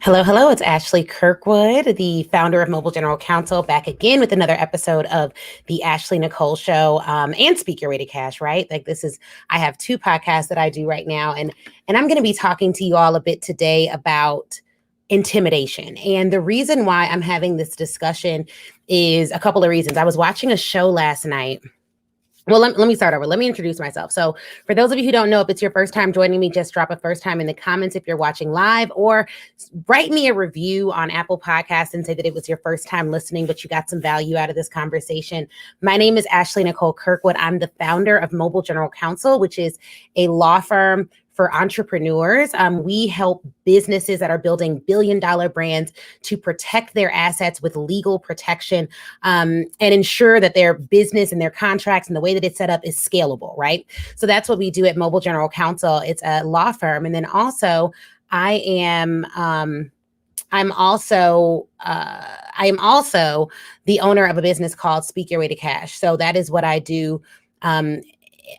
Hello, hello. It's Ashley Kirkwood, the founder of Mobile General Counsel, back again with another episode of the Ashley Nicole Show and Speak Your Way to Cash, right? I have two podcasts that I do right now, and I'm going to be talking to you all a bit today about intimidation. And the reason why I'm having this discussion is a couple of reasons. I was watching a show last night. Well, let me start over. Let me introduce myself. So for those of you who don't know, if it's your first time joining me, just drop a first time in the comments if you're watching live, or write me a review on Apple Podcasts and say that it was your first time listening, but you got some value out of this conversation. My name is Ashley Nicole Kirkwood. I'm the founder of Mobile General Counsel, which is a law firm for entrepreneurs. We help businesses that are building billion-dollar brands to protect their assets with legal protection and ensure that their business and their contracts and the way that it's set up is scalable, right? So that's what we do at Mobile General Counsel. It's a law firm. And then also I am also the owner of a business called Speak Your Way to Cash. So that is what I do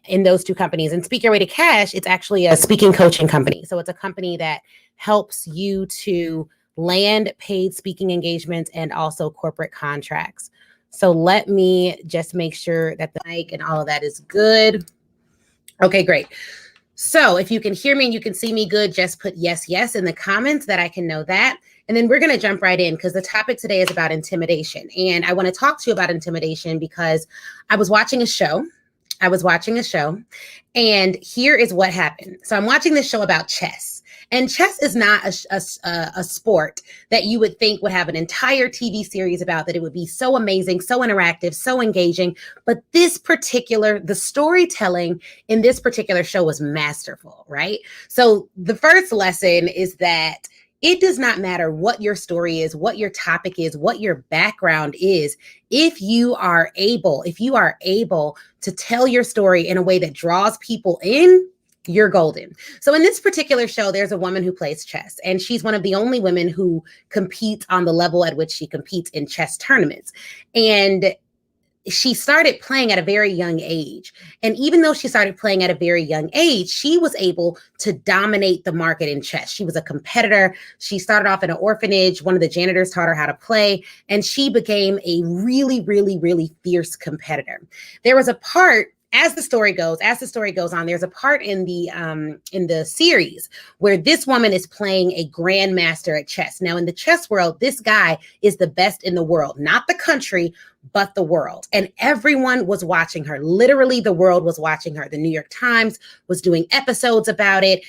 in those two companies. And Speak Your Way to Cash, it's actually a speaking coaching company. So it's a company that helps you to land paid speaking engagements and also corporate contracts. So let me just make sure that the mic and all of that is good. Okay, great. So if you can hear me and you can see me good, just put yes, yes in the comments that I can know that. And then we're going to jump right in because the topic today is about intimidation. And I want to talk to you about intimidation because I was watching a show, and here is what happened. So I'm watching this show about chess. And chess is not a sport that you would think would have an entire TV series about, that it would be so amazing, so interactive, so engaging. But the storytelling in this particular show was masterful, right? So the first lesson is that it does not matter what your story is, what your topic is, what your background is. If you are able to tell your story in a way that draws people in, you're golden. So in this particular show, there's a woman who plays chess, and she's one of the only women who competes on the level at which she competes in chess tournaments. And she started playing at a very young age. And even though she started playing at a very young age, she was able to dominate the market in chess. She was a competitor. She started off in an orphanage. One of the janitors taught her how to play, and she became a really, really, really fierce competitor. There was a part, as the story goes on, there's a part in the series where this woman is playing a grandmaster at chess. Now, in the chess world, this guy is the best in the world, not the country, but the world. And everyone was watching her. Literally, the world was watching her. The New York Times was doing episodes about it.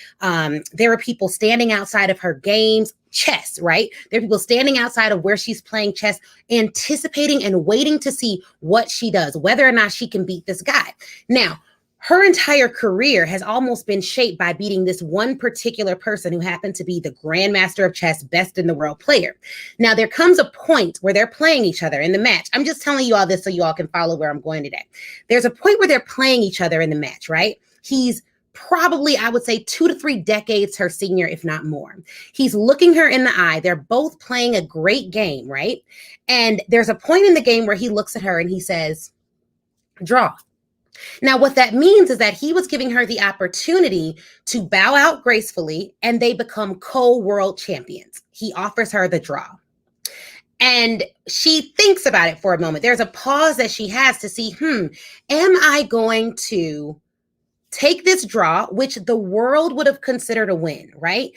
There were people standing outside of her games. Chess, right? There are people standing outside of where she's playing chess, anticipating and waiting to see what she does, whether or not she can beat this guy. Now, her entire career has almost been shaped by beating this one particular person who happened to be the grandmaster of chess, best in the world player. Now, there comes a point where they're playing each other in the match. I'm just telling you all this so you all can follow where I'm going today. There's a point where they're playing each other in the match, right? He's probably, I would say, 2 to 3 decades her senior, if not more. He's looking her in the eye. They're both playing a great game, right? And there's a point in the game where he looks at her and he says, draw. Now, what that means is that he was giving her the opportunity to bow out gracefully, and they become co-world champions. He offers her the draw. And she thinks about it for a moment. There's a pause that she has to see, am I going to take this draw, which the world would have considered a win, right?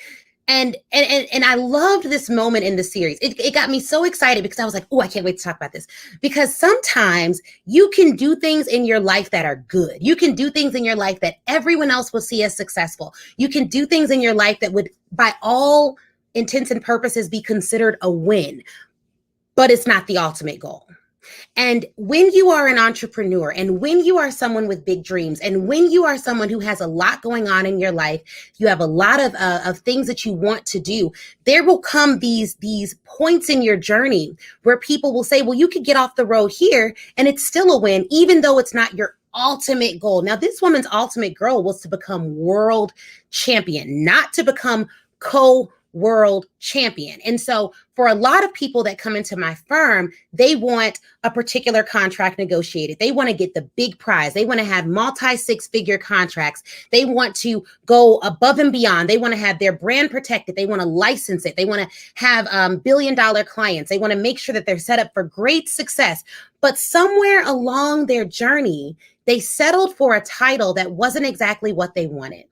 And I loved this moment in the series. It got me so excited because I was like, oh, I can't wait to talk about this. Because sometimes you can do things in your life that are good. You can do things in your life that everyone else will see as successful. You can do things in your life that would, by all intents and purposes, be considered a win. But it's not the ultimate goal. And when you are an entrepreneur, and when you are someone with big dreams, and when you are someone who has a lot going on in your life, you have a lot of things that you want to do, there will come these points in your journey where people will say, well, you could get off the road here and it's still a win, even though it's not your ultimate goal. Now, this woman's ultimate goal was to become world champion, not to become co world champion. And so for a lot of people that come into my firm, they want a particular contract negotiated. They want to get the big prize. They want to have multi-six-figure contracts. They want to go above and beyond. They want to have their brand protected. They want to license it. They want to have billion-dollar clients. They want to make sure that they're set up for great success. But somewhere along their journey, they settled for a title that wasn't exactly what they wanted.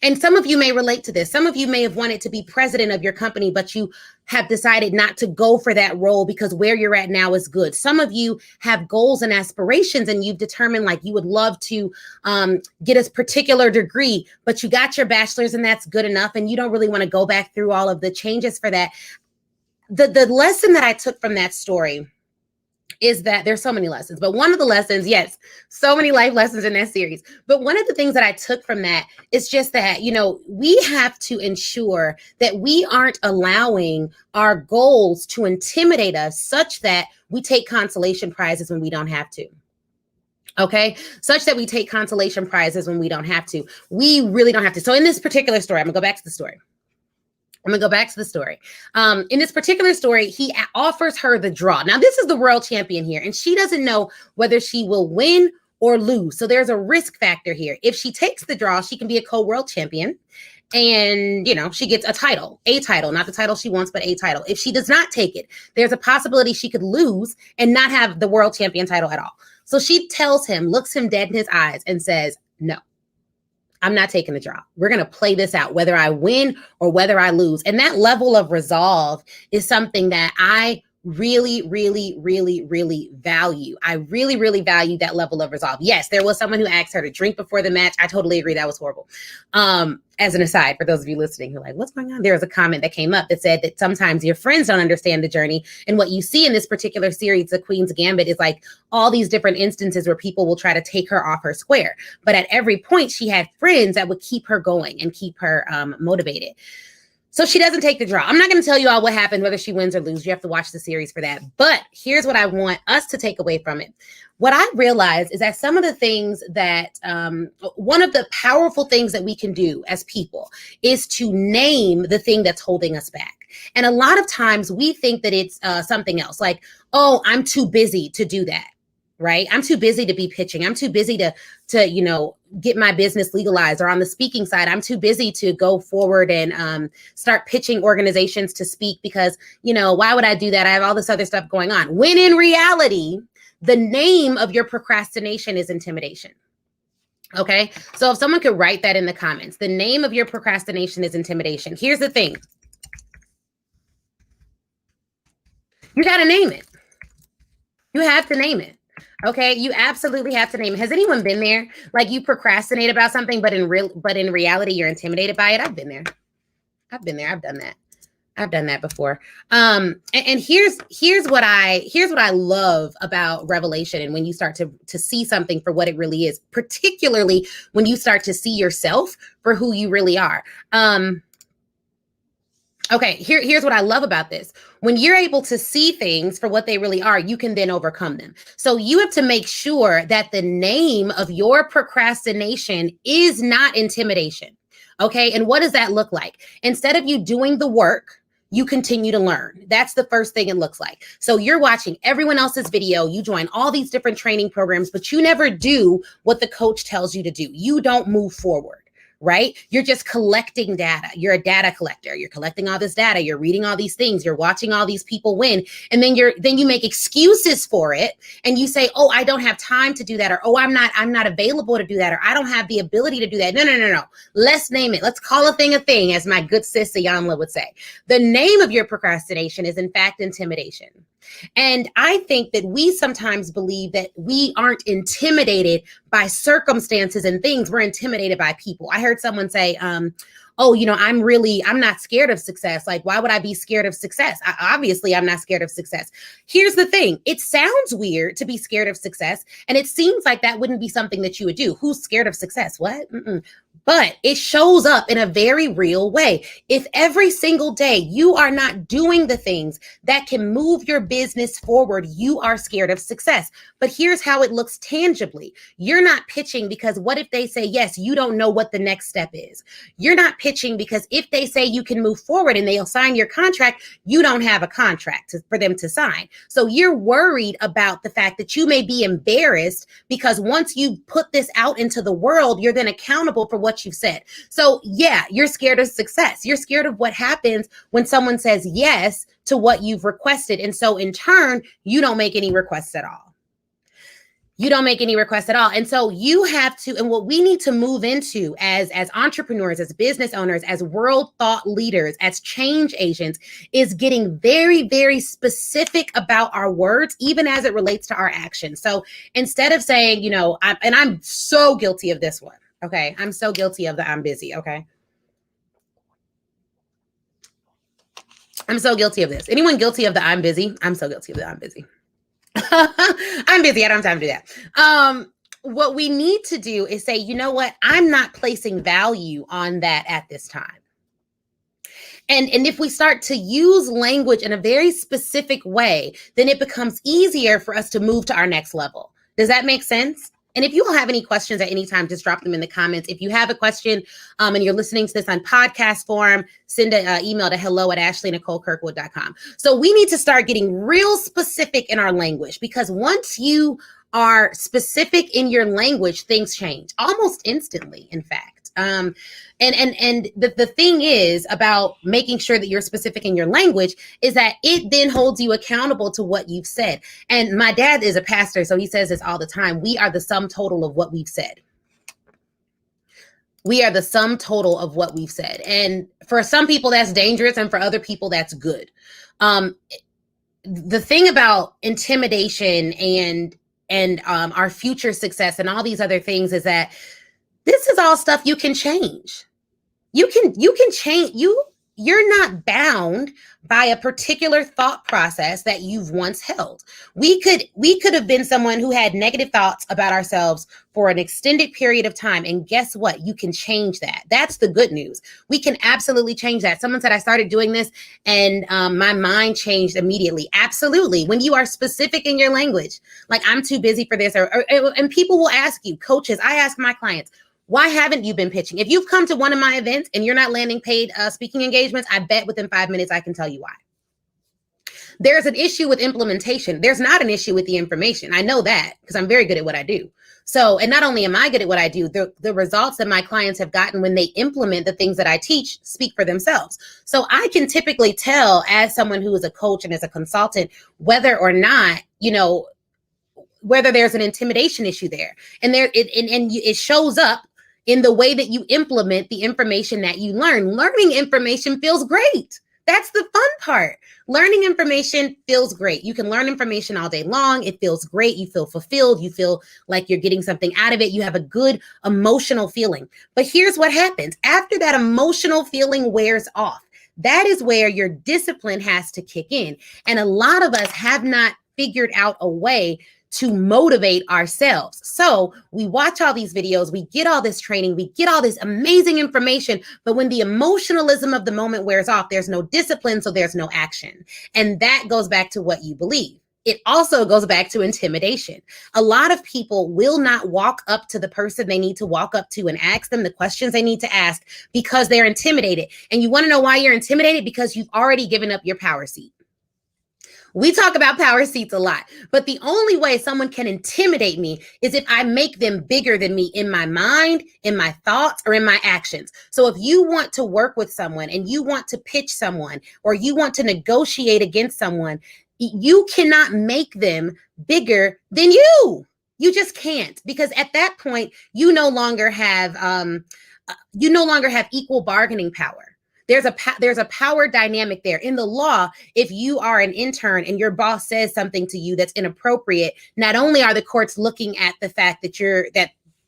And some of you may relate to this. Some of you may have wanted to be president of your company, but you have decided not to go for that role because where you're at now is good. Some of you have goals and aspirations and you've determined like you would love to get a particular degree, but you got your bachelor's and that's good enough. And you don't really want to go back through all of the changes for that. The lesson that I took from that story is that there's so many lessons, but one of the lessons, yes, so many life lessons in that series. But one of the things that I took from that is just that, you know, we have to ensure that we aren't allowing our goals to intimidate us such that we take consolation prizes when we don't have to. Okay, such that we take consolation prizes when we don't have to. We really don't have to. So in this particular story, I'm gonna go back to the story. In this particular story, he offers her the draw. Now, this is the world champion here, and she doesn't know whether she will win or lose. So there's a risk factor here. If she takes the draw, she can be a co-world champion. And, you know, she gets a title, not the title she wants, but a title. If she does not take it, there's a possibility she could lose and not have the world champion title at all. So she tells him, looks him dead in his eyes and says, no. I'm not taking the draw. We're going to play this out, whether I win or whether I lose. And that level of resolve is something that I really, really, really, really value. I really, really value that level of resolve. Yes, there was someone who asked her to drink before the match. I totally agree. That was horrible. As an aside, for those of you listening who are like, what's going on? There was a comment that came up that said that sometimes your friends don't understand the journey. And what you see in this particular series, The Queen's Gambit, is like all these different instances where people will try to take her off her square. But at every point, she had friends that would keep her going and keep her motivated. So she doesn't take the draw. I'm not going to tell you all what happened, whether she wins or loses. You have to watch the series for that. But here's what I want us to take away from it. What I realized is that some of the things that, one of the powerful things that we can do as people is to name the thing that's holding us back. And a lot of times we think that it's something else, like, oh, I'm too busy to do that. Right? I'm too busy to be pitching. I'm too busy to, you know, get my business legalized. Or on the speaking side, I'm too busy to go forward and start pitching organizations to speak because, you know, why would I do that? I have all this other stuff going on. When in reality, the name of your procrastination is intimidation. Okay. So if someone could write that in the comments, the name of your procrastination is intimidation. Here's the thing. You got to name it. You have to name it. Okay, you absolutely have to name it. Has anyone been there? Like you procrastinate about something, but in reality, you're intimidated by it. I've been there. I've done that. I've done that before. And here's what I love about revelation. And when you start to see something for what it really is, particularly when you start to see yourself for who you really are. Okay, here's what I love about this. When you're able to see things for what they really are, you can then overcome them. So you have to make sure that the name of your procrastination is not intimidation. Okay, and what does that look like? Instead of you doing the work, you continue to learn. That's the first thing it looks like. So you're watching everyone else's video, you join all these different training programs, but you never do what the coach tells you to do. You don't move forward. Right? You're just collecting data. You're a data collector. You're collecting all this data. You're reading all these things. You're watching all these people win. And then you make excuses for it. And you say, oh, I don't have time to do that. Or, oh, I'm not available to do that. Or I don't have the ability to do that. No. Let's name it. Let's call a thing, as my good sis Ayanla would say. The name of your procrastination is in fact intimidation. And I think that we sometimes believe that we aren't intimidated by circumstances and things. We're intimidated by people. I heard someone say, oh, you know, I'm not scared of success. Like, why would I be scared of success? Obviously, I'm not scared of success. Here's the thing. It sounds weird to be scared of success. And it seems like that wouldn't be something that you would do. Who's scared of success? What? But it shows up in a very real way. If every single day you are not doing the things that can move your business forward, you are scared of success. But here's how it looks tangibly. You're not pitching because what if they say yes, you don't know what the next step is. You're not pitching because if they say you can move forward and they'll sign your contract, you don't have a contract for them to sign. So you're worried about the fact that you may be embarrassed because once you put this out into the world, you're then accountable for what you've said. So yeah, you're scared of success. You're scared of what happens when someone says yes to what you've requested. And so in turn, you don't make any requests at all. You don't make any requests at all. And so you have to, and what we need to move into as entrepreneurs, as business owners, as world thought leaders, as change agents, is getting very, very specific about our words, even as it relates to our actions. So instead of saying, you know, I'm so guilty of this one. Okay. I'm so guilty of the I'm busy. Okay. I'm so guilty of this. Anyone guilty of the I'm busy? I'm so guilty of the I'm busy. I'm busy. I don't have time to do that. What we need to do is say, you know what? I'm not placing value on that at this time. And if we start to use language in a very specific way, then it becomes easier for us to move to our next level. Does that make sense? And if you all have any questions at any time, just drop them in the comments. If you have a question and you're listening to this on podcast form, send an email to hello@ashleynicolekirkwood.com. So we need to start getting real specific in our language, because once you are specific in your language, things change almost instantly, in fact. And the thing is about making sure that you're specific in your language is that it then holds you accountable to what you've said. And my dad is a pastor, so he says this all the time. We are the sum total of what we've said. We are the sum total of what we've said. And for some people that's dangerous, and for other people that's good. The thing about intimidation and our future success and all these other things is that this is all stuff you can change. You can change. You're not bound by a particular thought process that you've once held. We could have been someone who had negative thoughts about ourselves for an extended period of time. And guess what? You can change that. That's the good news. We can absolutely change that. Someone said, I started doing this and my mind changed immediately. Absolutely. When you are specific in your language, like I'm too busy for this, and people will ask you, coaches, I ask my clients, why haven't you been pitching? If you've come to one of my events and you're not landing paid speaking engagements, I bet within 5 minutes, I can tell you why. There's an issue with implementation. There's not an issue with the information. I know that because I'm very good at what I do. So, and not only am I good at what I do, the results that my clients have gotten when they implement the things that I teach speak for themselves. So I can typically tell, as someone who is a coach and as a consultant, whether or not, you know, whether there's an intimidation issue there. And it shows up in the way that you implement the information that you learn. Learning information feels great. That's the fun part. Learning information feels great. You can learn information all day long. It feels great. You feel fulfilled. You feel like you're getting something out of it. You have a good emotional feeling. But here's what happens. After that emotional feeling wears off, that is where your discipline has to kick in. And a lot of us have not figured out a way to motivate ourselves. So we watch all these videos, we get all this training, we get all this amazing information, but when the emotionalism of the moment wears off, there's no discipline, so there's no action. And that goes back to what you believe. It also goes back to intimidation. A lot of people will not walk up to the person they need to walk up to and ask them the questions they need to ask because they're intimidated. And you want to know why you're intimidated? Because you've already given up your power seat. We talk about power seats a lot, but the only way someone can intimidate me is if I make them bigger than me in my mind, in my thoughts, or in my actions. So if you want to work with someone and you want to pitch someone or you want to negotiate against someone, you cannot make them bigger than you. You just can't, because at that point, you no longer have equal bargaining power. There's a power dynamic there. In the law, if you are an intern and your boss says something to you that's inappropriate, not only are the courts looking at the fact that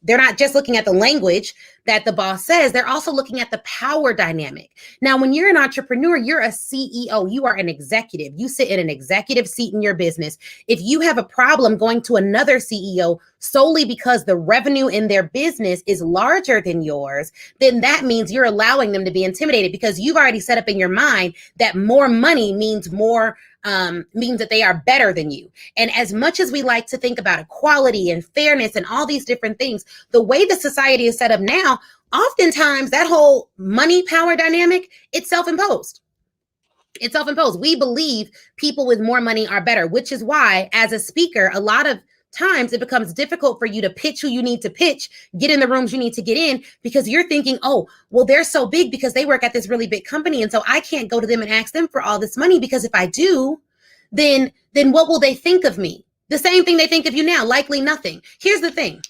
they're not just looking at the language that the boss says, they're also looking at the power dynamic. Now, when you're an entrepreneur, you're a CEO, you are an executive. You sit in an executive seat in your business. If you have a problem going to another CEO solely because the revenue in their business is larger than yours, then that means you're allowing them to be intimidated because you've already set up in your mind that more money means that they are better than you. And as much as we like to think about equality and fairness and all these different things, the way the society is set up now, Oftentimes that whole money power dynamic, it's self-imposed. It's self-imposed. We believe people with more money are better, which is why as a speaker, a lot of times it becomes difficult for you to pitch who you need to pitch, get in the rooms you need to get in, because you're thinking, oh, well, they're so big because they work at this really big company. And so I can't go to them and ask them for all this money, because if I do, then what will they think of me? The same thing they think of you now, likely nothing. Here's the thing.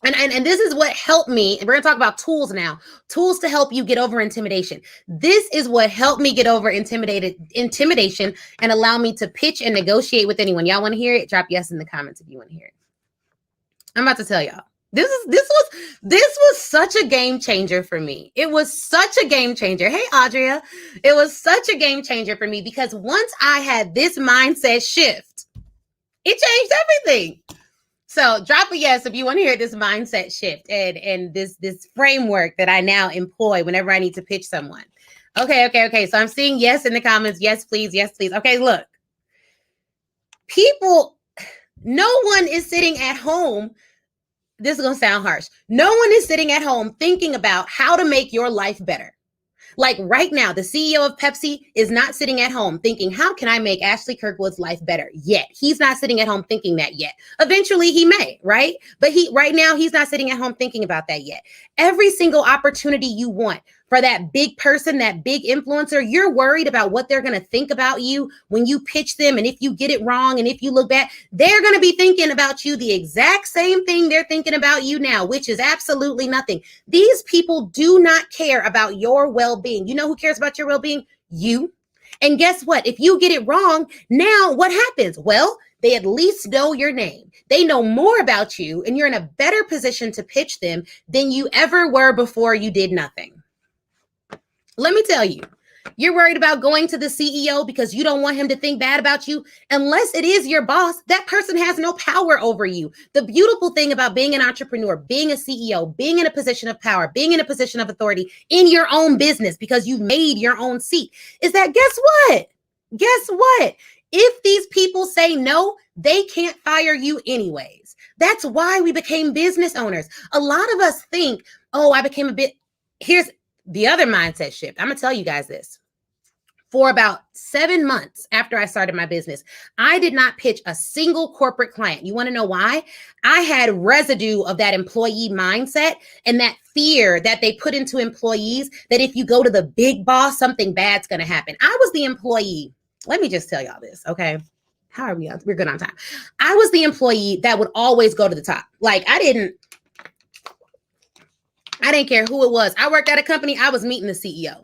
And this is what helped me. And we're going to talk about tools now, tools to help you get over intimidation. This is what helped me get over intimidation and allow me to pitch and negotiate with anyone. Y'all want to hear it? Drop yes in the comments if you want to hear it. I'm about to tell y'all. This was such a game changer for me. It was such a game changer. Hey, Audria. It was such a game changer for me, because once I had this mindset shift, it changed everything. So drop a yes if you want to hear this mindset shift and this framework that I now employ whenever I need to pitch someone. Okay. So I'm seeing yes in the comments. Yes, please. Yes, please. Okay, look. No one is sitting at home. This is going to sound harsh. No one is sitting at home thinking about how to make your life better. Like right now, the CEO of Pepsi is not sitting at home thinking, how can I make Ashley Kirkwood's life better yet? He's not sitting at home thinking that yet. Eventually he may, right? But right now he's not sitting at home thinking about that yet. Every single opportunity you want for that big person, that big influencer, you're worried about what they're going to think about you when you pitch them. And if you get it wrong and if you look bad, they're going to be thinking about you the exact same thing they're thinking about you now, which is absolutely nothing. These people do not care about your well-being. You know who cares about your well-being? You. And guess what? If you get it wrong, now what happens? Well, they at least know your name. They know more about you, and you're in a better position to pitch them than you ever were before you did nothing. Let me tell you, you're worried about going to the CEO because you don't want him to think bad about you. Unless it is your boss, that person has no power over you. The beautiful thing about being an entrepreneur, being a CEO, being in a position of power, being in a position of authority in your own business because you've made your own seat is that guess what? Guess what? If these people say no, they can't fire you anyways. That's why we became business owners. A lot of us think, oh, I became a bit. Here's the other mindset shift. I'm going to tell you guys this. For about 7 months after I started my business, I did not pitch a single corporate client. You want to know why? I had residue of that employee mindset and that fear that they put into employees that if you go to the big boss, something bad's going to happen. I was the employee. Let me just tell y'all this, okay? How are we on? We're good on time. I was the employee that would always go to the top. Like I didn't care who it was. I worked at a company. I was meeting the CEO.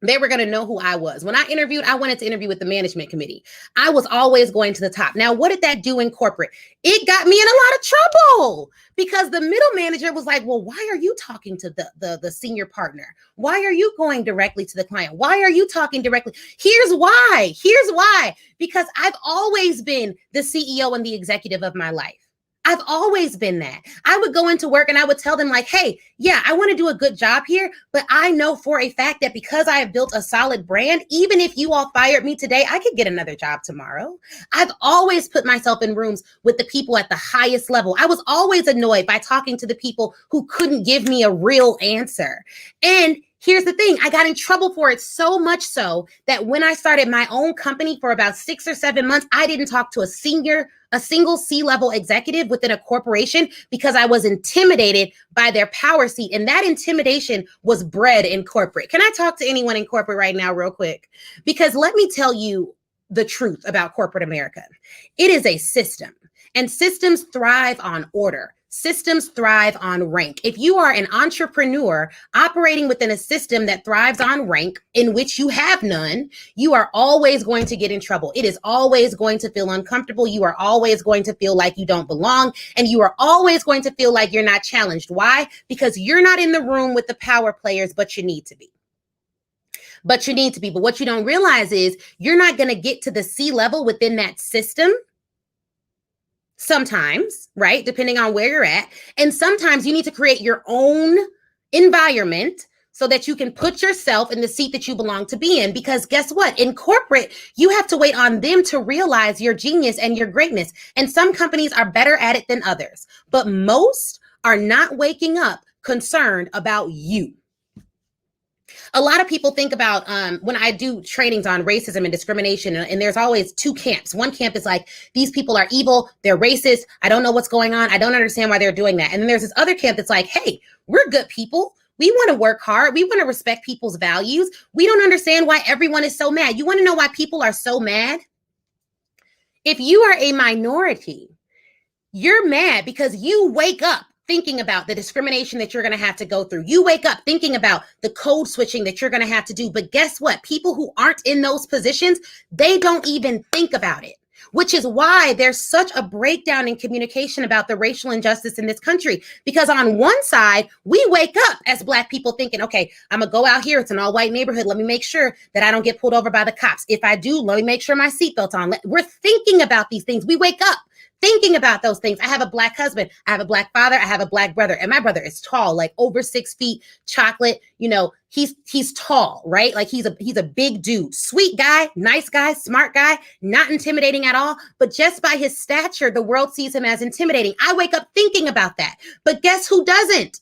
They were going to know who I was. When I interviewed, I wanted to interview with the management committee. I was always going to the top. Now, what did that do in corporate? It got me in a lot of trouble because the middle manager was like, well, why are you talking to the senior partner? Why are you going directly to the client? Why are you talking directly? Here's why. Because I've always been the CEO and the executive of my life. I've always been that. I would go into work and I would tell them like, hey, yeah, I want to do a good job here, but I know for a fact that because I have built a solid brand, even if you all fired me today, I could get another job tomorrow. I've always put myself in rooms with the people at the highest level. I was always annoyed by talking to the people who couldn't give me a real answer. And here's the thing, I got in trouble for it so much so that when I started my own company for about 6 or 7 months, I didn't talk to a single C-level executive within a corporation because I was intimidated by their power seat. And that intimidation was bred in corporate. Can I talk to anyone in corporate right now real quick? Because let me tell you the truth about corporate America. It is a system, and systems thrive on order. Systems thrive on rank. If you are an entrepreneur operating within a system that thrives on rank in which you have none, you are always going to get in trouble. It is always going to feel uncomfortable. You are always going to feel like you don't belong, and you are always going to feel like you're not challenged. Why? Because you're not in the room with the power players, but you need to be. But what you don't realize is you're not going to get to the C level within that system. Sometimes, right? Depending on where you're at. And sometimes you need to create your own environment so that you can put yourself in the seat that you belong to be in. Because guess what? In corporate, you have to wait on them to realize your genius and your greatness. And some companies are better at it than others. But most are not waking up concerned about you. A lot of people think about when I do trainings on racism and discrimination, and there's always two camps. One camp is like, these people are evil, they're racist, I don't know what's going on, I don't understand why they're doing that. And then there's this other camp that's like, hey, we're good people. We want to work hard. We want to respect people's values. We don't understand why everyone is so mad. You want to know why people are so mad? If you are a minority, you're mad because you wake up thinking about the discrimination that you're going to have to go through. You wake up thinking about the code switching that you're going to have to do. But guess what? People who aren't in those positions, they don't even think about it, which is why there's such a breakdown in communication about the racial injustice in this country. Because on one side, we wake up as Black people thinking, okay, I'm going to go out here. It's an all white neighborhood. Let me make sure that I don't get pulled over by the cops. If I do, let me make sure my seatbelt's on. We're thinking about these things. We wake up thinking about those things. I have a Black husband. I have a Black father. I have a Black brother. And my brother is tall, like over 6 feet, chocolate. You know, he's tall, right? Like he's a big dude, sweet guy, nice guy, smart guy, not intimidating at all. But just by his stature, the world sees him as intimidating. I wake up thinking about that. But guess who doesn't?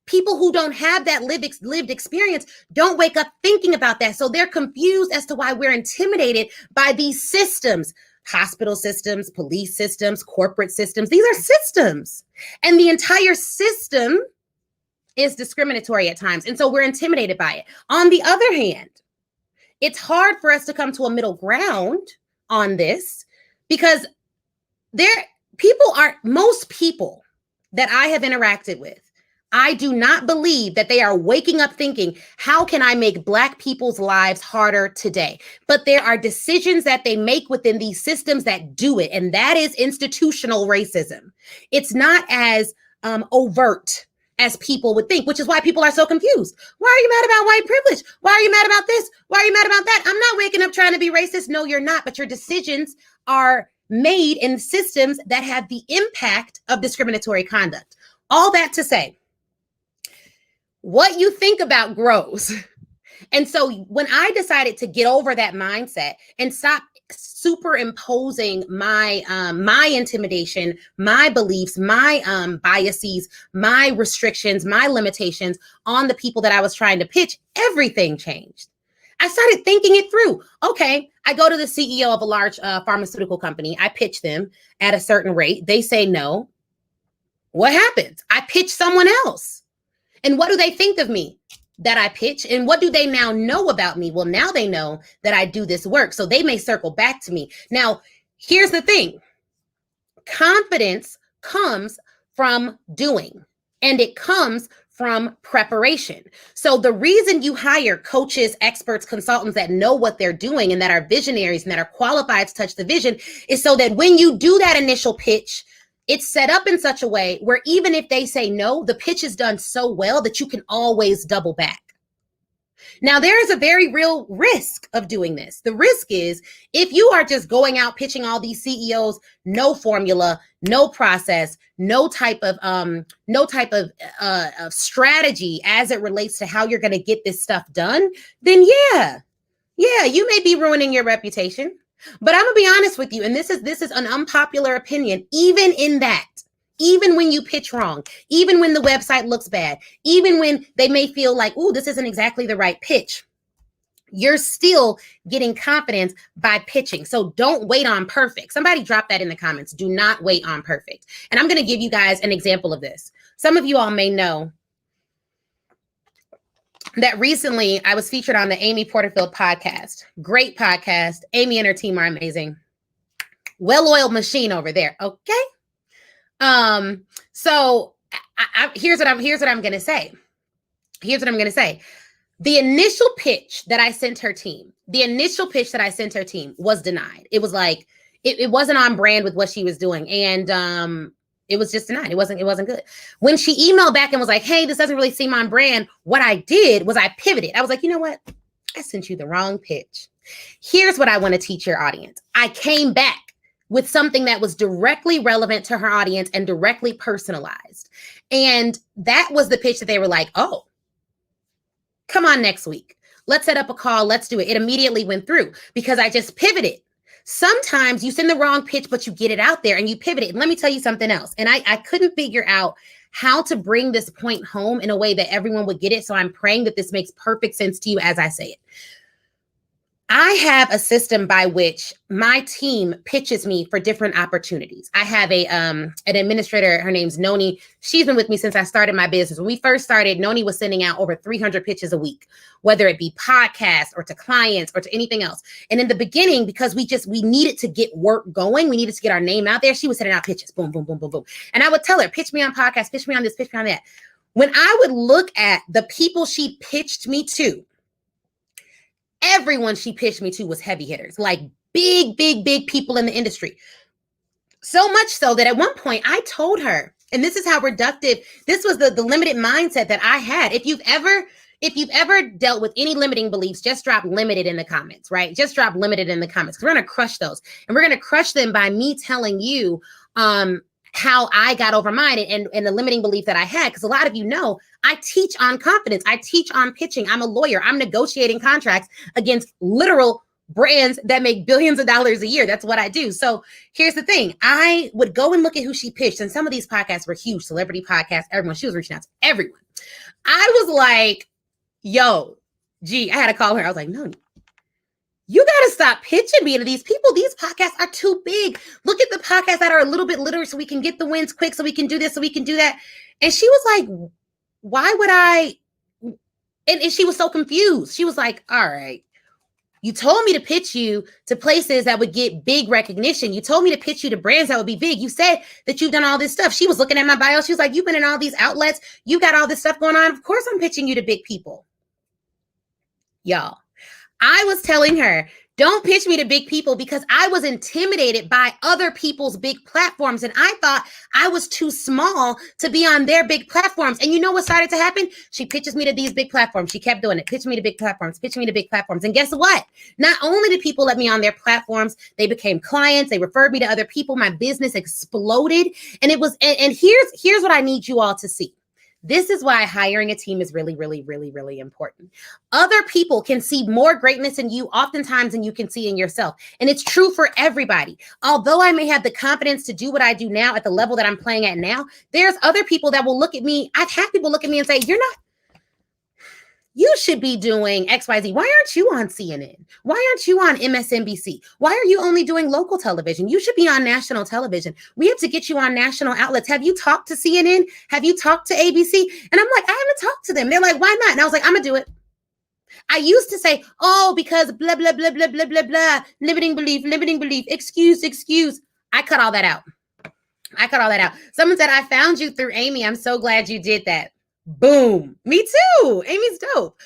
People who don't have that lived experience don't wake up thinking about that. So they're confused as to why we're intimidated by these systems. Hospital systems, police systems, corporate systems. These are systems. And the entire system is discriminatory at times. And so we're intimidated by it. On the other hand, it's hard for us to come to a middle ground on this because most people that I have interacted with, I do not believe that they are waking up thinking, how can I make Black people's lives harder today? But there are decisions that they make within these systems that do it. And that is institutional racism. It's not as overt as people would think, which is why people are so confused. Why are you mad about white privilege? Why are you mad about this? Why are you mad about that? I'm not waking up trying to be racist. No, you're not. But your decisions are made in systems that have the impact of discriminatory conduct. All that to say, what you think about grows. And so when I decided to get over that mindset and stop superimposing my intimidation, my beliefs, my biases, my restrictions, my limitations on the people that I was trying to pitch, everything changed. I started thinking it through. Okay, I go to the CEO of a large pharmaceutical company. I pitch them at a certain rate. They say no. What happens? I pitch someone else. And what do they think of me that I pitch? And what do they now know about me? Well, now they know that I do this work. So they may circle back to me. Now, here's the thing. Confidence comes from doing, and it comes from preparation. So the reason you hire coaches, experts, consultants that know what they're doing and that are visionaries and that are qualified to touch the vision is so that when you do that initial pitch, it's set up in such a way where even if they say no, the pitch is done so well that you can always double back. Now, there is a very real risk of doing this. The risk is if you are just going out pitching all these CEOs, no formula, no process, no type of strategy as it relates to how you're going to get this stuff done, then yeah, you may be ruining your reputation. But I'm gonna be honest with you, and this is an unpopular opinion, even when you pitch wrong, even when the website looks bad, even when they may feel like, ooh, this isn't exactly the right pitch, you're still getting confidence by pitching. So don't wait on perfect. Somebody drop that in the comments. Do not wait on perfect. And I'm gonna give you guys an example of this. Some of you all may know that recently I was featured on the Amy Porterfield podcast. Great podcast. Amy and her team are amazing. Well-oiled machine over there. Okay. So here's what I'm going to say. The initial pitch that I sent her team was denied. It was like, it wasn't on brand with what she was doing. And, it was just denied. It wasn't good. When she emailed back and was like, hey, this doesn't really seem on brand, what I did was I pivoted. I was like, you know what? I sent you the wrong pitch. Here's what I want to teach your audience. I came back with something that was directly relevant to her audience and directly personalized. And that was the pitch that they were like, oh, come on next week. Let's set up a call. Let's do it. It immediately went through because I just pivoted. Sometimes you send the wrong pitch, but you get it out there and you pivot it. And let me tell you something else. And I couldn't figure out how to bring this point home in a way that everyone would get it. So I'm praying that this makes perfect sense to you as I say it. I have a system by which my team pitches me for different opportunities. I have an administrator. Her name's Noni. She's been with me since I started my business. When we first started, Noni was sending out over 300 pitches a week, whether it be podcasts or to clients or to anything else. And in the beginning, because we needed to get work going, we needed to get our name out there, she was sending out pitches, boom, boom, boom, boom, boom. And I would tell her, pitch me on podcasts, pitch me on this, pitch me on that. When I would look at the people she pitched me to, everyone she pitched me to was heavy hitters, like big people in the industry. So much so that at one point I told her, and this is how reductive, this was the limited mindset that I had. If you've ever dealt with any limiting beliefs, just drop limited in the comments, right? Just drop limited in the comments, because we're going to crush those. And we're going to crush them by me telling you how I got over mine and the limiting belief that I had. Because a lot of you know, I teach on confidence. I teach on pitching. I'm a lawyer. I'm negotiating contracts against literal brands that make billions of dollars a year. That's what I do. So here's the thing. I would go and look at who she pitched. And some of these podcasts were huge, celebrity podcasts, everyone. She was reaching out to everyone. I was like, yo, I had to call her. I was like, no, you got to stop pitching me to these people. These podcasts are too big. Look at the podcasts that are a little bit littler so we can get the wins quick, so we can do this, so we can do that. And she was like, why would I? And she was so confused. She was like, all right, you told me to pitch you to places that would get big recognition. You told me to pitch you to brands that would be big. You said that you've done all this stuff. She was looking at my bio. She was like, you've been in all these outlets. You got all this stuff going on. Of course I'm pitching you to big people. Y'all, I was telling her, don't pitch me to big people, because I was intimidated by other people's big platforms. And I thought I was too small to be on their big platforms. And you know what started to happen? She pitches me to these big platforms. She kept doing it. Pitch me to big platforms, pitch me to big platforms. And guess what? Not only did people let me on their platforms, they became clients. They referred me to other people. My business exploded. And it was, and here's what I need you all to see. This is why hiring a team is really, really, really, really important. Other people can see more greatness in you oftentimes than you can see in yourself. And it's true for everybody. Although I may have the confidence to do what I do now at the level that I'm playing at now, there's other people that will look at me. I've had people look at me and say, you should be doing XYZ. Why aren't you on CNN? Why aren't you on MSNBC? Why are you only doing local television? You should be on national television. We have to get you on national outlets. Have you talked to CNN? Have you talked to ABC? And I'm like, I haven't talked to them. They're like, why not? And I was like, I'm going to do it. I used to say, oh, because blah, blah, blah, blah, blah, blah, blah, limiting belief, excuse. I cut all that out. Someone said, I found you through Amy. I'm so glad you did that. Boom. Me too. Amy's dope.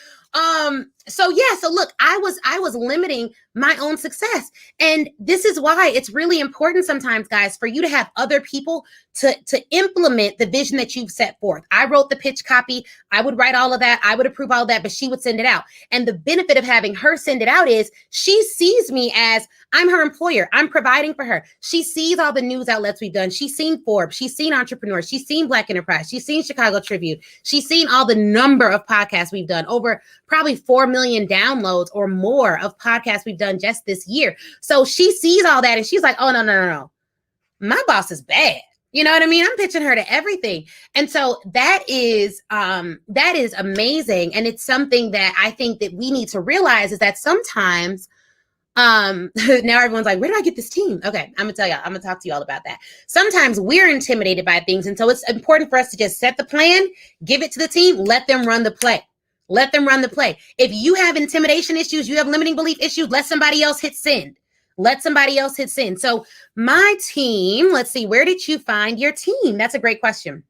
So look, I was limiting my own success. And this is why it's really important sometimes, guys, for you to have other people to implement the vision that you've set forth. I wrote the pitch copy. I would write all of that. I would approve all of that, but she would send it out. And the benefit of having her send it out is she sees me as I'm her employer. I'm providing for her. She sees all the news outlets we've done. She's seen Forbes. She's seen Entrepreneurs. She's seen Black Enterprise. She's seen Chicago Tribune. She's seen all the number of podcasts we've done, over probably 4 million downloads or more of podcasts we've done just this year. So she sees all that and she's like, oh, no. My boss is bad. You know what I mean? I'm pitching her to everything. And so that is amazing. And it's something that I think that we need to realize is that sometimes, now everyone's like, where do I get this team? Okay, I'm gonna tell y'all, I'm gonna talk to you all about that. Sometimes we're intimidated by things. And so it's important for us to just set the plan, give it to the team, let them run the play. Let them run the play. If you have intimidation issues, you have limiting belief issues, let somebody else hit send. So my team, let's see, where did you find your team? That's a great question.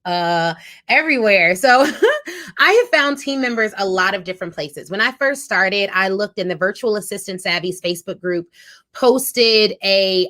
Everywhere. So I have found team members a lot of different places. When I first started, I looked in the Virtual Assistant Savvy's Facebook group, posted a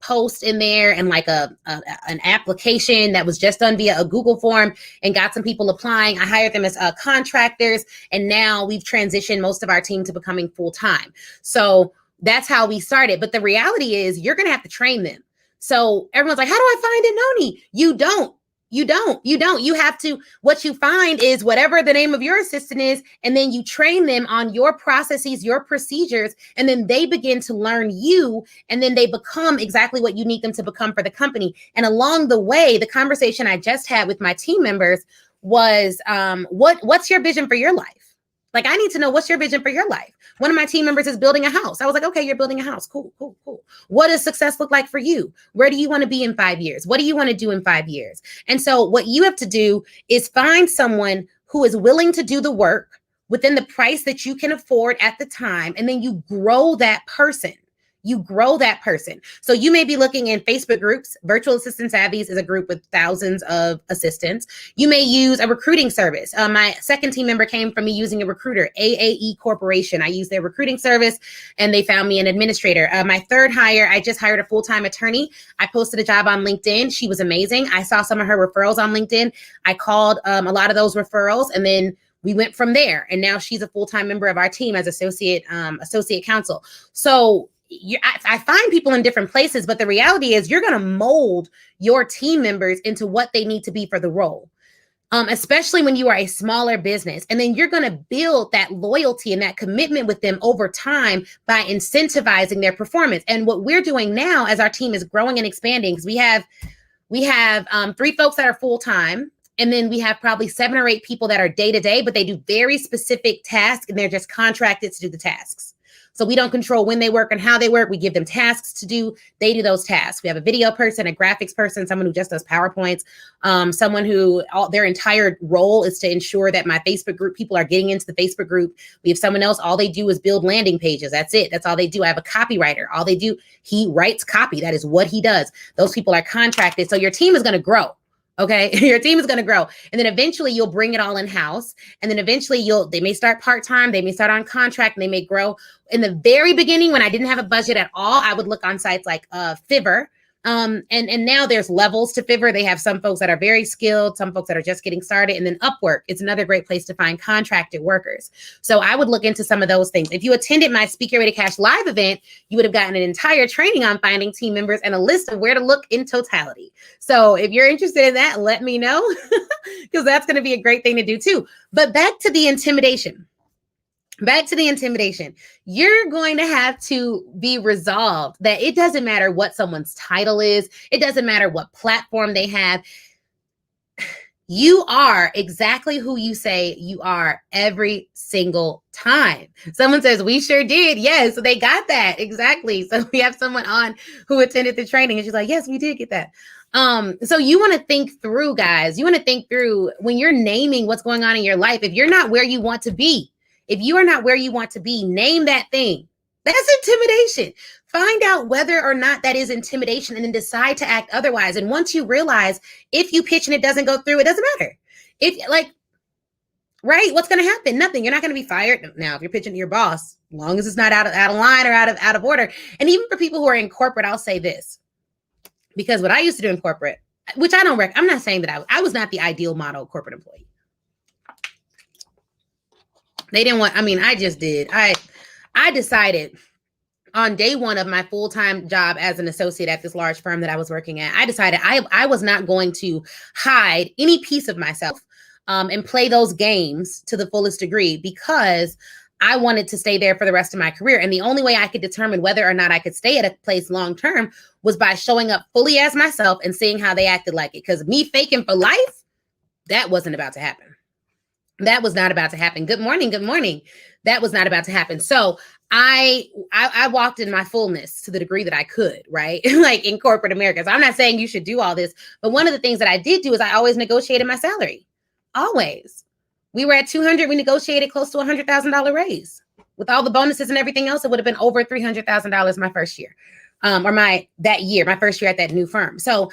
post in there and like an application that was just done via a Google form and got some people applying. I hired them as contractors, and now we've transitioned most of our team to becoming full-time. So that's how we started. But the reality is you're going to have to train them. So everyone's like, how do I find a Noni? You don't. You don't. You have to, what you find is whatever the name of your assistant is, and then you train them on your processes, your procedures, and then they begin to learn you, and then they become exactly what you need them to become for the company. And along the way, the conversation I just had with my team members was, what's your vision for your life? Like, I need to know, what's your vision for your life? One of my team members is building a house. I was like, okay, you're building a house. Cool. What does success look like for you? Where do you want to be in 5 years? What do you want to do in 5 years? And so what you have to do is find someone who is willing to do the work within the price that you can afford at the time. And then you grow that person. So you may be looking in Facebook groups. Virtual Assistant Savvies is a group with thousands of assistants. You may use a recruiting service. My second team member came from me using a recruiter, AAE Corporation. I used their recruiting service and they found me an administrator. My third hire, I just hired a full-time attorney. I posted a job on LinkedIn. She was amazing. I saw some of her referrals on LinkedIn. I called a lot of those referrals, and then we went from there. And now she's a full-time member of our team as associate counsel. So I find people in different places, but the reality is you're going to mold your team members into what they need to be for the role, especially when you are a smaller business. And then you're going to build that loyalty and that commitment with them over time by incentivizing their performance. And what we're doing now as our team is growing and expanding, because we have 3 folks that are full-time. And then we have probably 7 or 8 people that are day-to-day, but they do very specific tasks and they're just contracted to do the tasks. So we don't control when they work and how they work. We give them tasks to do. They do those tasks. We have a video person, a graphics person, someone who just does PowerPoints, someone who their entire role is to ensure that my Facebook group people are getting into the Facebook group. We have someone else. All they do is build landing pages. That's it. That's all they do. I have a copywriter. All they do, he writes copy. That is what he does. Those people are contracted. So your team is going to grow. Okay, your team is going to grow. And then eventually you'll bring it all in-house. And then eventually they may start part-time, they may start on contract, and they may grow. In the very beginning, when I didn't have a budget at all, I would look on sites like Fiverr. And now there's levels to Fiverr. They have some folks that are very skilled, some folks that are just getting started. And then Upwork is another great place to find contracted workers. So I would look into some of those things. If you attended my Speak Your Way to Cash live event, you would have gotten an entire training on finding team members and a list of where to look in totality. So if you're interested in that, let me know, because that's going to be a great thing to do too. But back to the intimidation. You're going to have to be resolved that it doesn't matter what someone's title is. It doesn't matter what platform they have. You are exactly who you say you are every single time. Someone says, we sure did. Yes, so they got that. Exactly. So we have someone on who attended the training and she's like, yes, we did get that. So you want to think through, guys. You want to think through when you're naming what's going on in your life. If you're not where you want to be, if you are not where you want to be, name that thing. That's intimidation. Find out whether or not that is intimidation and then decide to act otherwise. And once you realize if you pitch and it doesn't go through, it doesn't matter. Right? What's going to happen? Nothing. You're not going to be fired. Now, if you're pitching to your boss, as long as it's not out of line or out of order. And even for people who are in corporate, I'll say this, because what I used to do in corporate, which I'm not saying that I was not the ideal model corporate employee. They didn't want, I just did. I decided on day one of my full-time job as an associate at this large firm that I was working at, I decided I was not going to hide any piece of myself and play those games to the fullest degree, because I wanted to stay there for the rest of my career. And the only way I could determine whether or not I could stay at a place long-term was by showing up fully as myself and seeing how they acted like it. Because me faking for life, that wasn't about to happen. That was not about to happen. Good morning. That was not about to happen. So I walked in my fullness to the degree that I could, right? Like in corporate America. So I'm not saying you should do all this, but one of the things that I did do is I always negotiated my salary. Always. We were at 200. We negotiated close to $100,000 raise. With all the bonuses and everything else, it would have been over $300,000 my first year, my first year at that new firm. So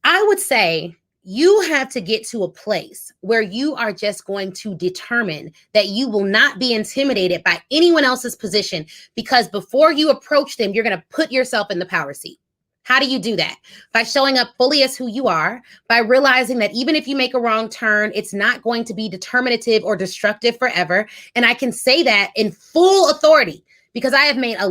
I would say, you have to get to a place where you are just going to determine that you will not be intimidated by anyone else's position, because before you approach them, you're going to put yourself in the power seat. How do you do that? By showing up fully as who you are, by realizing that even if you make a wrong turn, it's not going to be determinative or destructive forever. And I can say that in full authority, because I have made a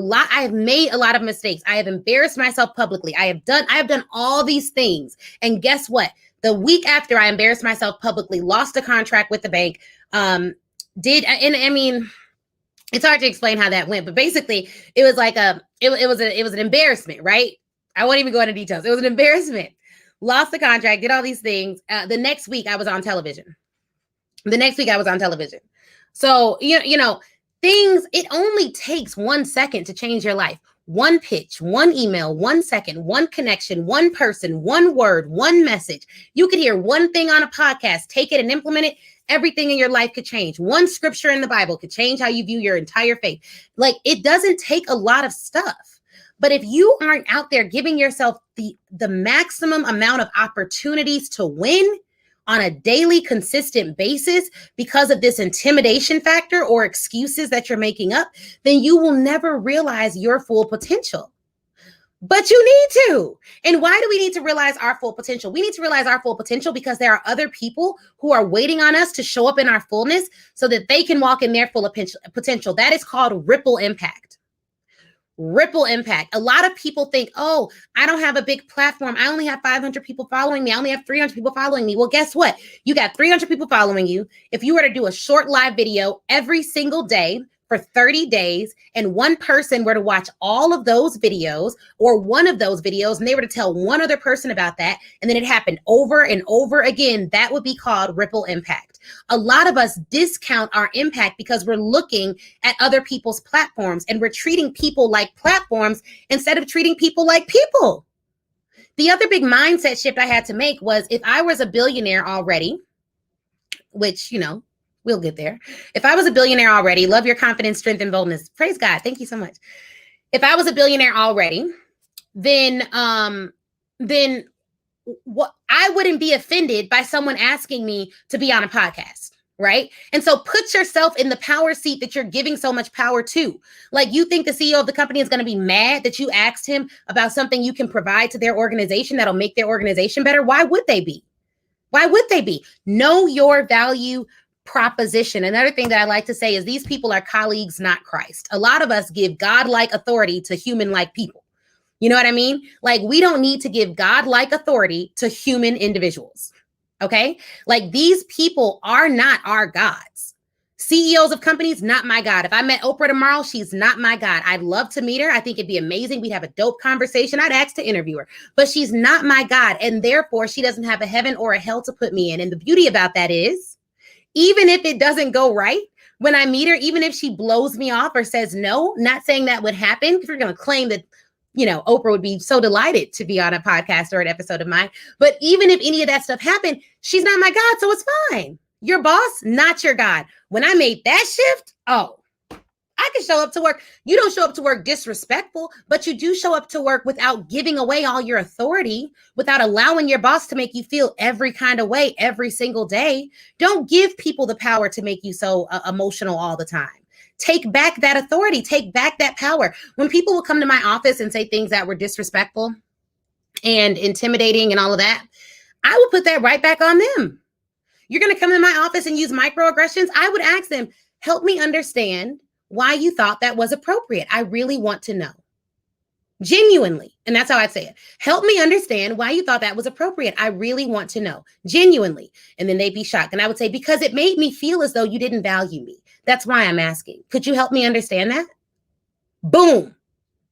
lot of mistakes. I have embarrassed myself publicly. I have done all these things. And guess what? The week after I embarrassed myself publicly, lost a contract with the bank, and I mean, it's hard to explain how that went, but basically it was like it was an embarrassment, right? I won't even go into details. It was an embarrassment. Lost the contract, did all these things. The next week I was on television. So, you know, things, it only takes 1 second to change your life. One pitch, one email, 1 second, one connection, one person, one word, one message. You could hear one thing on a podcast, take it and implement it. Everything in your life could change. One scripture in the Bible could change how you view your entire faith. Like, it doesn't take a lot of stuff. But if you aren't out there giving yourself the maximum amount of opportunities to win on a daily, consistent basis because of this intimidation factor or excuses that you're making up, then you will never realize your full potential. But you need to. And why do we need to realize our full potential? We need to realize our full potential because there are other people who are waiting on us to show up in our fullness so that they can walk in their full potential. That is called ripple impact. Ripple impact. A lot of people think, oh, I don't have a big platform. I only have 500 people following me. I only have 300 people following me. Well, guess what? You got 300 people following you. If you were to do a short live video every single day for 30 days and one person were to watch all of those videos or one of those videos and they were to tell one other person about that, and then it happened over and over again, that would be called ripple impact. A lot of us discount our impact because we're looking at other people's platforms and we're treating people like platforms instead of treating people like people. The other big mindset shift I had to make was, if I was a billionaire already, which, you know, we'll get there. If I was a billionaire already, love your confidence, strength, and boldness. Praise God. Thank you so much. If I was a billionaire already, then what, I wouldn't be offended by someone asking me to be on a podcast, right? And so put yourself in the power seat that you're giving so much power to. Like, you think the CEO of the company is going to be mad that you asked him about something you can provide to their organization that'll make their organization better? Why would they be? Why would they be? Know your value proposition. Another thing that I like to say is these people are colleagues, not Christ. A lot of us give God-like authority to human-like people. You know what I mean? Like, we don't need to give God-like authority to human individuals. Okay? Like, these people are not our gods. CEOs of companies, not my God. If I met Oprah tomorrow, she's not my God. I'd love to meet her. I think it'd be amazing. We'd have a dope conversation. I'd ask to interview her, but she's not my God. And therefore, she doesn't have a heaven or a hell to put me in. And the beauty about that is, even if it doesn't go right when I meet her, even if she blows me off or says no, not saying that would happen, if you're going to claim that, you know, Oprah would be so delighted to be on a podcast or an episode of mine. But even if any of that stuff happened, she's not my God, so it's fine. Your boss, not your God. When I made that shift, oh, I can show up to work. You don't show up to work disrespectful, but you do show up to work without giving away all your authority, without allowing your boss to make you feel every kind of way every single day. Don't give people the power to make you so emotional all the time. Take back that authority. Take back that power. When people will come to my office and say things that were disrespectful and intimidating and all of that, I will put that right back on them. You're going to come to my office and use microaggressions. I would ask them, help me understand why you thought that was appropriate. I really want to know. Genuinely. And that's how I'd say it. Help me understand why you thought that was appropriate. I really want to know. Genuinely. And then they'd be shocked. And I would say, because it made me feel as though you didn't value me. That's why I'm asking. Could you help me understand that? Boom.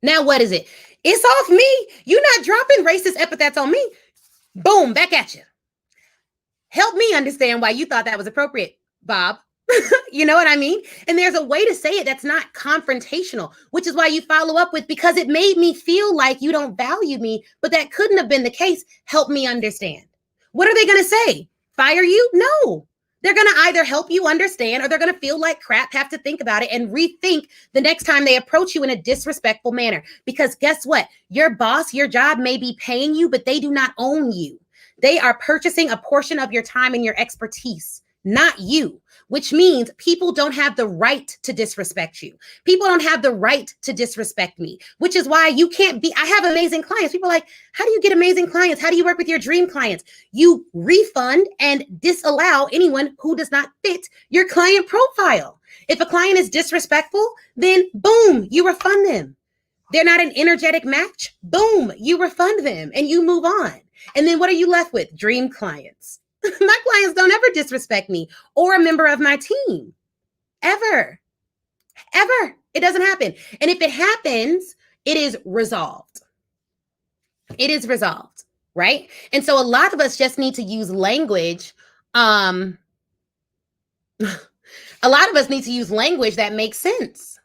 Now what is it? It's off me. You're not dropping racist epithets on me. Boom, back at you. Help me understand why you thought that was appropriate, Bob. You know what I mean? And there's a way to say it that's not confrontational, which is why you follow up with, because it made me feel like you don't value me, but that couldn't have been the case. Help me understand. What are they going to say? Fire you? No. They're going to either help you understand or they're going to feel like crap, have to think about it and rethink the next time they approach you in a disrespectful manner. Because guess what? Your boss, your job may be paying you, but they do not own you. They are purchasing a portion of your time and your expertise, not you. Which means people don't have the right to disrespect you. People don't have the right to disrespect me, which is why you can't be. I have amazing clients. People are like, how do you get amazing clients? How do you work with your dream clients? You refund and disallow anyone who does not fit your client profile. If a client is disrespectful, then boom, you refund them. They're not an energetic match. Boom, you refund them and you move on. And then what are you left with? Dream clients. My clients don't ever disrespect me or a member of my team. Ever. Ever. It doesn't happen. And if it happens, it is resolved. It is resolved, right? And so a lot of us just need to use language. A lot of us need to use language that makes sense.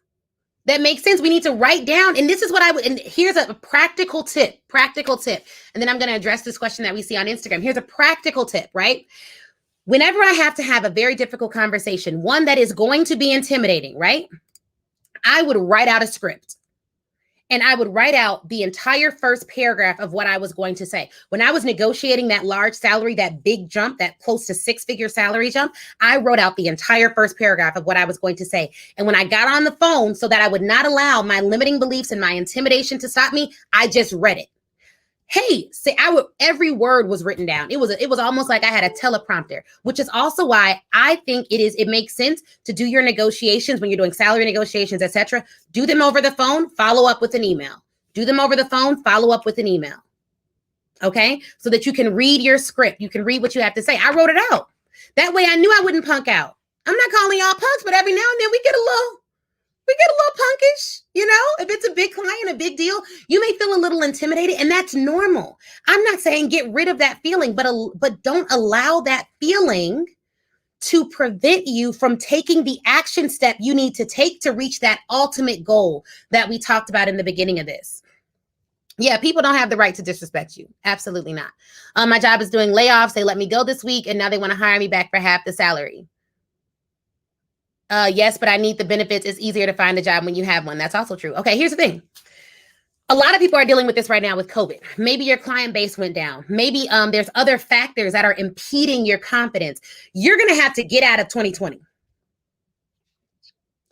That makes sense. We need to write down, and this is what I would, and here's a practical tip. And then I'm going to address this question that we see on Instagram. Here's a practical tip, right? Whenever I have to have a very difficult conversation, one that is going to be intimidating, right? I would write out a script. And I would write out the entire first paragraph of what I was going to say. When I was negotiating that large salary, that big jump, that close to 6-figure salary jump, I wrote out the entire first paragraph of what I was going to say. And when I got on the phone, so that I would not allow my limiting beliefs and my intimidation to stop me, I just read it. Hey, say every word was written down. It was almost like I had a teleprompter, which is also why I think it makes sense to do your negotiations when you're doing salary negotiations, etc. Do them over the phone, follow up with an email. Do them over the phone, follow up with an email. Okay? So that you can read your script. You can read what you have to say. I wrote it out. That way I knew I wouldn't punk out. I'm not calling y'all punks, but every now and then we get a little punkish, if it's a big client, a big deal, you may feel a little intimidated, and that's normal. I'm not saying get rid of that feeling, but don't allow that feeling to prevent you from taking the action step you need to take to reach that ultimate goal that we talked about in the beginning of this. Yeah, people don't have the right to disrespect you. Absolutely not. My job is doing layoffs. They let me go this week, and now they want to hire me back for half the salary. Yes, but I need the benefits. It's easier to find a job when you have one. That's also true. Okay, here's the thing. A lot of people are dealing with this right now with COVID. Maybe your client base went down. Maybe there's other factors that are impeding your confidence. You're going to have to get out of 2020.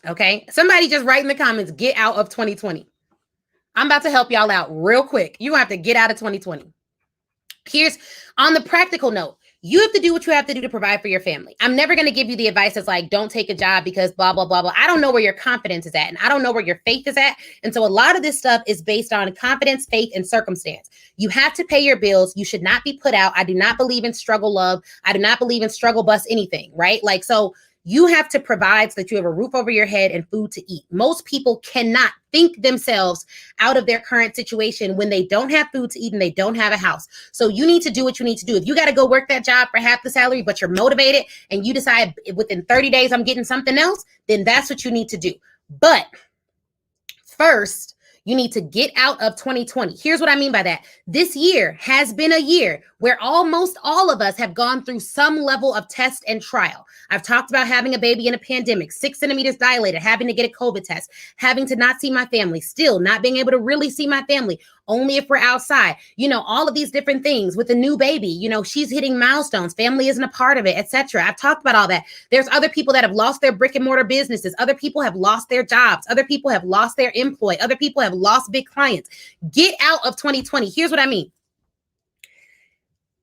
Okay, somebody just write in the comments, get out of 2020. I'm about to help y'all out real quick. You have to get out of 2020. Here's on the practical note. You have to do what you have to do to provide for your family. I'm never going to give you the advice that's like, don't take a job because blah, blah, blah, blah. I don't know where your confidence is at, and I don't know where your faith is at. And so a lot of this stuff is based on confidence, faith, and circumstance. You have to pay your bills. You should not be put out. I do not believe in struggle love. I do not believe in struggle bust anything, right? Like, so you have to provide so that you have a roof over your head and food to eat. Most people cannot think themselves out of their current situation when they don't have food to eat and they don't have a house. So you need to do what you need to do. If you got to go work that job for half the salary, but you're motivated and you decide within 30 days I'm getting something else, then that's what you need to do. But first, you need to get out of 2020. Here's what I mean by that. This year has been a year where almost all of us have gone through some level of test and trial. I've talked about having a baby in a pandemic, 6 centimeters dilated, having to get a COVID test, having to not see my family, still not being able to really see my family, only if we're outside, all of these different things with a new baby, she's hitting milestones, family isn't a part of it, etc. I've talked about all that. There's other people that have lost their brick and mortar businesses. Other people have lost their jobs. Other people have lost their employ. Other people have lost big clients. Get out of 2020. Here's what I mean.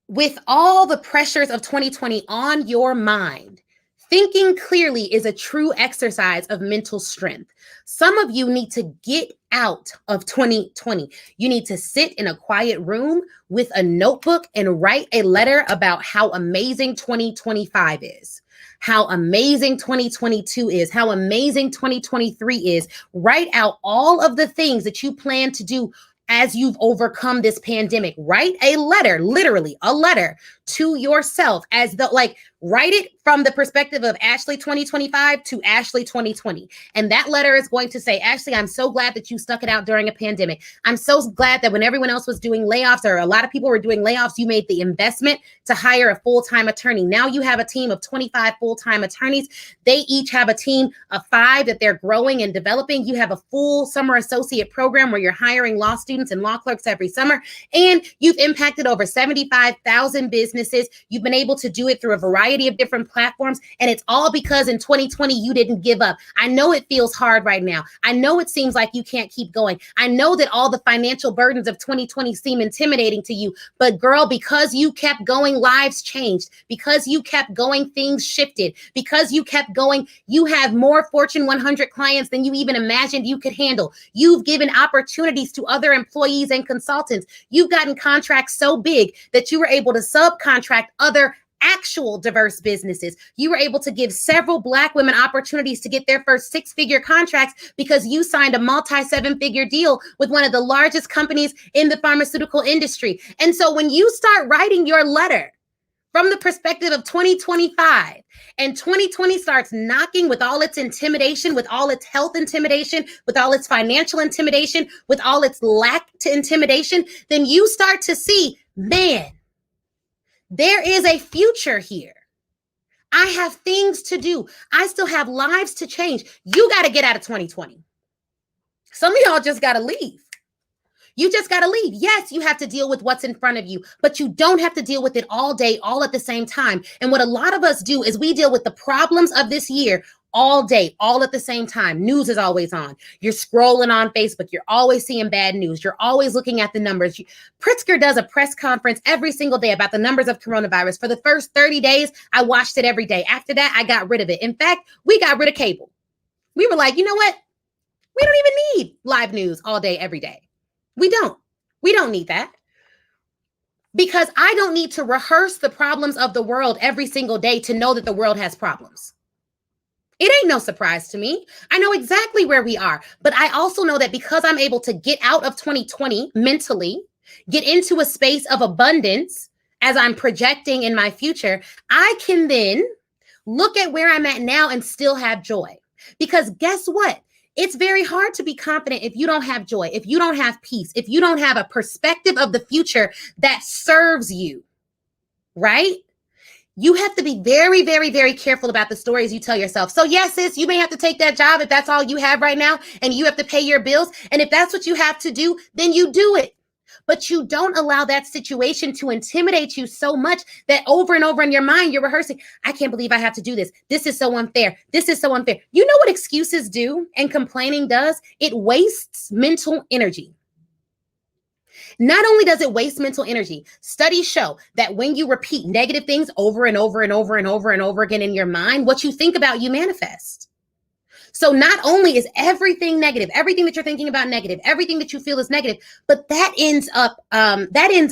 With all the pressures of 2020 on your mind, thinking clearly is a true exercise of mental strength. Some of you need to get out of 2020. You need to sit in a quiet room with a notebook and write a letter about how amazing 2025 is, how amazing 2022 is, how amazing 2023 is. Write out all of the things that you plan to do as you've overcome this pandemic. Write a letter, literally a letter to yourself, write it from the perspective of Ashley 2025 to Ashley 2020. And that letter is going to say, Ashley, I'm so glad that you stuck it out during a pandemic. I'm so glad that when everyone else was doing layoffs, or a lot of people were doing layoffs, you made the investment to hire a full-time attorney. Now you have a team of 25 full-time attorneys. They each have a team of 5 that they're growing and developing. You have a full summer associate program where you're hiring law students and law clerks every summer. And you've impacted over 75,000 businesses. You've been able to do it through a variety variety of different platforms. And it's all because in 2020, you didn't give up. I know it feels hard right now. I know it seems like you can't keep going. I know that all the financial burdens of 2020 seem intimidating to you. But girl, because you kept going, lives changed. Because you kept going, things shifted. Because you kept going, you have more Fortune 100 clients than you even imagined you could handle. You've given opportunities to other employees and consultants. You've gotten contracts so big that you were able to subcontract other actual diverse businesses. You were able to give several Black women opportunities to get their first six-figure contracts because you signed a multi-seven-figure deal with one of the largest companies in the pharmaceutical industry. And so when you start writing your letter from the perspective of 2025, and 2020 starts knocking with all its intimidation, with all its health intimidation, with all its financial intimidation, with all its lack to intimidation, then you start to see, man, there is a future here. I have things to do. I still have lives to change. You got to get out of 2020. Some of y'all just got to leave. You just got to leave. Yes, you have to deal with what's in front of you, but you don't have to deal with it all day, all at the same time. And what a lot of us do is we deal with the problems of this year all day, all at the same time. News is always on. You're scrolling on Facebook. You're always seeing bad news. You're always looking at the numbers. Pritzker does a press conference every single day about the numbers of coronavirus. For the first 30 days, I watched it every day. After that, I got rid of it. In fact, we got rid of cable. We were like, you know what? We don't even need live news all day, every day. We don't need that, because I don't need to rehearse the problems of the world every single day to know that the world has problems. It ain't no surprise to me. I know exactly where we are, but I also know that because I'm able to get out of 2020 mentally, get into a space of abundance as I'm projecting in my future, I can then look at where I'm at now and still have joy. Because guess what? It's very hard to be confident if you don't have joy, if you don't have peace, if you don't have a perspective of the future that serves you, right? You have to be very, very, very careful about the stories you tell yourself. So yes, sis, you may have to take that job if that's all you have right now and you have to pay your bills. And if that's what you have to do, then you do it. But you don't allow that situation to intimidate you so much that over and over in your mind, you're rehearsing, I can't believe I have to do this. This is so unfair. This is so unfair. You know what excuses do and complaining does? It wastes mental energy. Not only does it waste mental energy, studies show that when you repeat negative things over and over and over and over and over again in your mind, what you think about, you manifest. So not only is everything negative, everything that you're thinking about negative, everything that you feel is negative, but that ends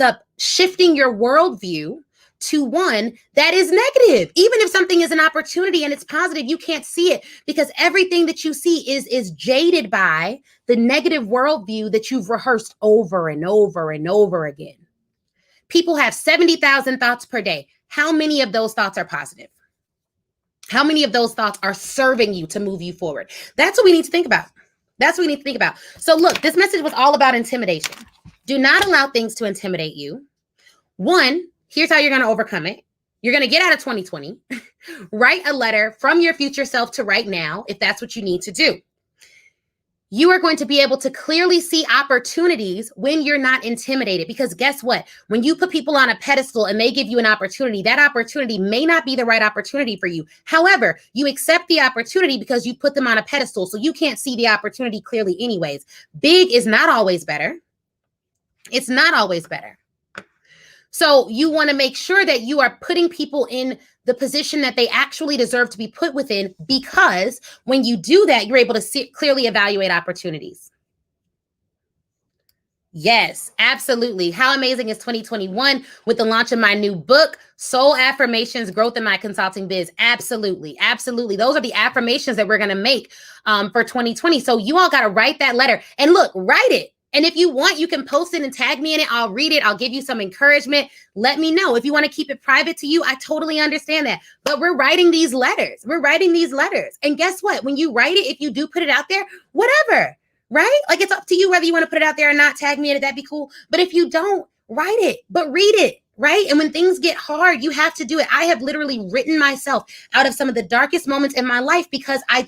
up shifting your worldview to one that is negative. Even if something is an opportunity and it's positive, you can't see it because everything that you see is jaded by the negative worldview that you've rehearsed over and over and over again. People have 70,000 thoughts per day. How many of those thoughts are positive? How many of those thoughts are serving you to move you forward? That's what we need to think about. That's what we need to think about. So look, this message was all about intimidation. Do not allow things to intimidate you. One, here's how you're going to overcome it. You're going to get out of 2020. Write a letter from your future self to right now, if that's what you need to do. You are going to be able to clearly see opportunities when you're not intimidated. Because guess what? When you put people on a pedestal and they give you an opportunity, that opportunity may not be the right opportunity for you. However, you accept the opportunity because you put them on a pedestal, so you can't see the opportunity clearly anyways. Big is not always better. It's not always better. So you want to make sure that you are putting people in the position that they actually deserve to be put within, because when you do that, you're able to clearly evaluate opportunities. Yes, absolutely. How amazing is 2021 with the launch of my new book, Soul Affirmations, Growth in My Consulting Biz? Absolutely. Absolutely. Those are the affirmations that we're going to make for 2020. So you all got to write that letter, and look, write it. And if you want, you can post it and tag me in it. I'll read it. I'll give you some encouragement. Let me know. If you want to keep it private to you, I totally understand that. But we're writing these letters. We're writing these letters. And guess what? When you write it, if you do put it out there, whatever, right? Like, it's up to you whether you want to put it out there or not. Tag me in it. That'd be cool. But if you don't, write it, but read it. Right? And when things get hard, you have to do it. I have literally written myself out of some of the darkest moments in my life because I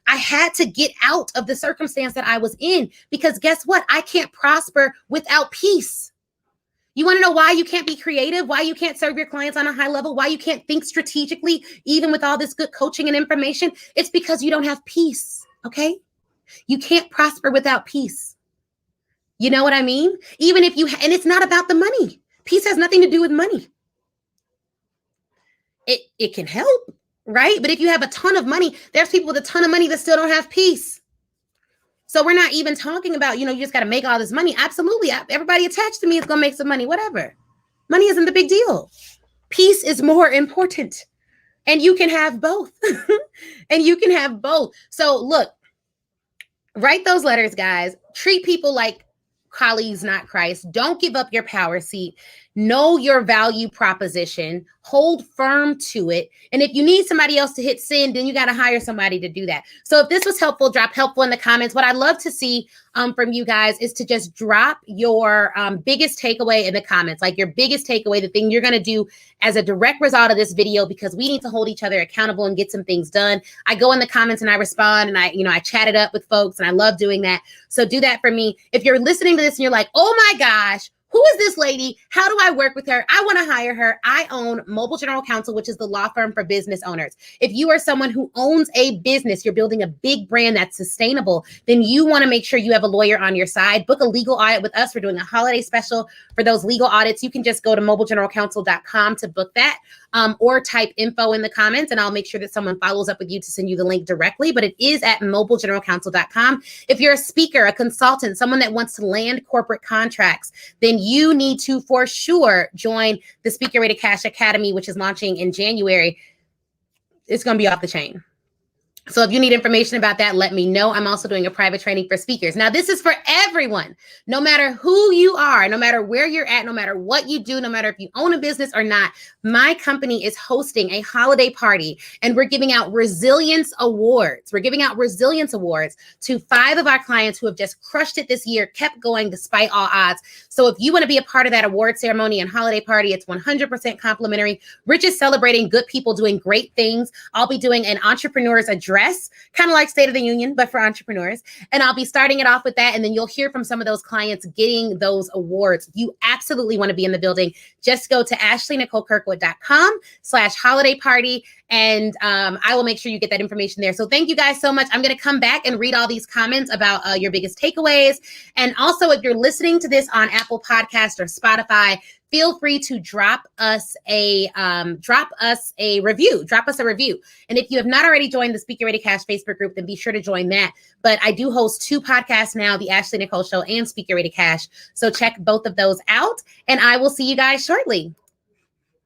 had to get out of the circumstance that I was in, because guess what? I can't prosper without peace. You want to know why you can't be creative, why you can't serve your clients on a high level, why you can't think strategically, even with all this good coaching and information? It's because you don't have peace, okay? You can't prosper without peace. You know what I mean? Even if you, and it's not about the money. Peace has nothing to do with money. It can help, right? But if you have a ton of money, there's people with a ton of money that still don't have peace. So we're not even talking about, you just got to make all this money. Absolutely. Everybody attached to me is going to make some money, whatever. Money isn't the big deal. Peace is more important. And you can have both. And you can have both. So look, write those letters, guys. Treat people like colleagues, not Christ. Don't give up your power seat. Know your value proposition. Hold firm to it. And if you need somebody else to hit send, then you got to hire somebody to do that. So if this was helpful, drop helpful in the comments. What I'd love to see from you guys is to just drop your biggest takeaway in the comments, like your biggest takeaway, the thing you're going to do as a direct result of this video, because we need to hold each other accountable and get some things done. I go in the comments and I respond, and I chat it up with folks, and I love doing that. So do that for me. If you're listening to this and you're like, oh my gosh, who is this lady? How do I work with her? I want to hire her. I own Mobile General Counsel, which is the law firm for business owners. If you are someone who owns a business, you're building a big brand that's sustainable, then you want to make sure you have a lawyer on your side. Book a legal audit with us. We're doing a holiday special for those legal audits. You can just go to mobilegeneralcounsel.com to book that, or type info in the comments, and I'll make sure that someone follows up with you to send you the link directly. But it is at mobilegeneralcounsel.com. If you're a speaker, a consultant, someone that wants to land corporate contracts, then you need to for sure join the Speaker Ready Cash Academy, which is launching in January. It's going to be off the chain. So if you need information about that, let me know. I'm also doing a private training for speakers. Now, this is for everyone, no matter who you are, no matter where you're at, no matter what you do, no matter if you own a business or not. My company is hosting a holiday party, and we're giving out resilience awards. We're giving out resilience awards to 5 of our clients who have just crushed it this year, kept going despite all odds. So if you want to be a part of that award ceremony and holiday party, it's 100% complimentary. We're just celebrating good people doing great things. I'll be doing an entrepreneur's address, kind of like State of the Union, but for entrepreneurs. And I'll be starting it off with that. And then you'll hear from some of those clients getting those awards. You absolutely want to be in the building. Just go to ashleynicolekirkwood.com/holiday party. And I will make sure you get that information there. So thank you guys so much. I'm going to come back and read all these comments about your biggest takeaways. And also, if you're listening to this on Apple Podcast or Spotify, feel free to drop us a review. Drop us a review. And if you have not already joined the Speaker Ready Cash Facebook group, then be sure to join that. But I do host 2 podcasts now, the Ashley Nicole Show and Speaker Ready Cash. So check both of those out. And I will see you guys shortly.